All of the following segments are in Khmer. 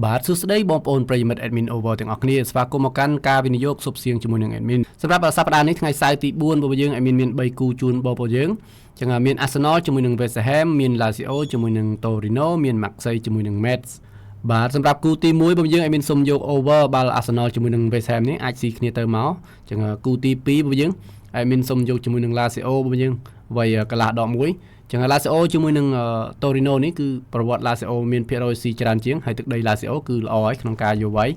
បាទសួស្តីបងប្អូនប្រិយមិត្ត admin over ទាំងអស់គ្នាស្វាគមន៍មកកាន់ការវិនិយោគសុបសៀងជាមួយនឹង admin សម្រាប់សប្តាហ៍នេះថ្ងៃសៅរ៍ទី4របស់យើង admin មាន3គូជូនបងប្អូនយើងចឹងមាន Arsenal ជាមួយនឹង West Ham មាន Lazio ជាមួយនឹង Torino មាន Marseille ជាមួយនឹង Metz បាទសម្រាប់គូទី1របស់យើង admin សុំយក over បាល់ Arsenal ជាមួយនឹង West Ham នេះអាចស៊ីគ្នាទៅមកចឹងគូទី2របស់យើង admin សុំយកជាមួយនឹង Lazio របស់យើងវាយកន្លះដក1ចឹង Lazio ជាមួយនឹង Torino នេះគឺប្រវត្តិ Lazio មានភាគរយស៊ីច្រើនជាងហើយទឹកដី Lazio គឺល្អហើយក្នុងការយកវាយ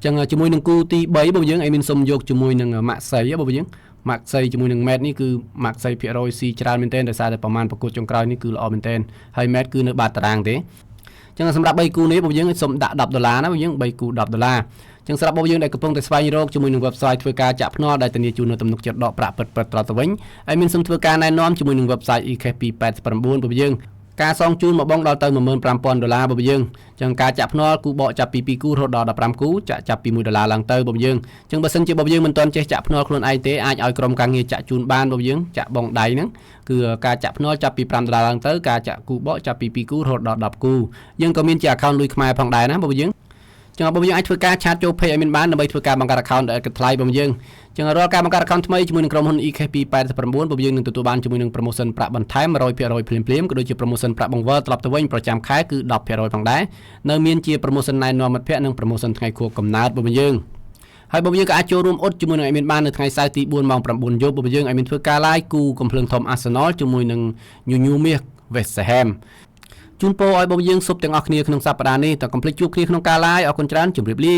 ចឹងជាមួយនឹងគូទី3របស់យើងមានសុំយកជាមួយនឹង Marseille របស់យើង Marseille ជាមួយនឹង Metz នេះគឺ Marseille ភាគរយស៊ីច្រើនមែនទែនដោយសារតែប្រមាណប្រកួតចុងក្រោយនេះគឺល្អមែនទែនហើយ Metz គឺនៅបាតតារាងទេចឹងសម្រាប់3គូនេះរបស់យើងសុំដាក់$10ណារបស់យើង3គូ$10ចឹងសម្រាប់បងប្អូនយើងដែលកំពុងតែស្វែងរកជាមួយនឹង website ធ្វើការចាក់ភ្នាល់ដែលធានាជូននៅទំនុកចិត្តដកប្រាក់ពិតត្រឡប់ទៅវិញហើយមានសុំធ្វើការណែនាំជាមួយនឹង website EK289 របស់យើងការសងជូនមកបងដល់ទៅ$15,000របស់យើងចឹងការចាក់ភ្នាល់គូបកចាប់ពី2គូរហូតដល់15គូចាក់ចាប់ពី$1ឡើងទៅរបស់យើងចឹងបើសិនជាបងយើងមិនទាន់ចេះចាក់ភ្នាល់ខ្លួនឯងទេអាចឲ្យក្រុមការងារចាក់ជូនបានរបស់យើងចាក់បងដៃហ្នឹងគឺការចាក់ភ្នាល់ចាប់ពី$5ឡើងទៅការចាក់គូបកចាប់ពី2គូរហូតដល់10គូយើងក៏មានជា account លុយខ្មែរផងដែរណាបងយើងចឹងបងយើងអាចធ្វើការឆាតចូល page admin បានដើម្បីធ្វើការបង្កើត account ដែលគិតថ្លៃបងយើងចឹងរាល់ការបង្កើត account ថ្មីជាមួយនឹងក្រុមហ៊ុន EK289 បងយើងនឹងទទួលបានជាមួយនឹង promotion ប្រាក់បន្ថែម 100% ភ្លាមៗក៏ដូចជា promotion ប្រាក់បង្វិលត្រឡប់ទៅវិញប្រចាំខែគឺ 10% ផងដែរនៅមានជា promotion ណែនាំមិត្តភ័ក្តិនិង promotion ថ្ងៃខួបកំណើតបងយើងហើយបងយើងក៏អាចចូលរួមអ៊ុតជាមួយនឹង admin បាននៅថ្ងៃសៅរ៍ទី4ម៉ោង9យប់បងយើង admin ធ្វើការ live គូកំភ្លើងធំ Arsenal ជាមួយនឹង New Miss West Hamជូនពរឲ្យបងយើងសុបទាំងអស់គ្នាក្នុងសប្តាហ៍នេះតើកុំភ្លេចជួបគ្នាក្នុងការ live អរគុណច្រើនជម្រាបលា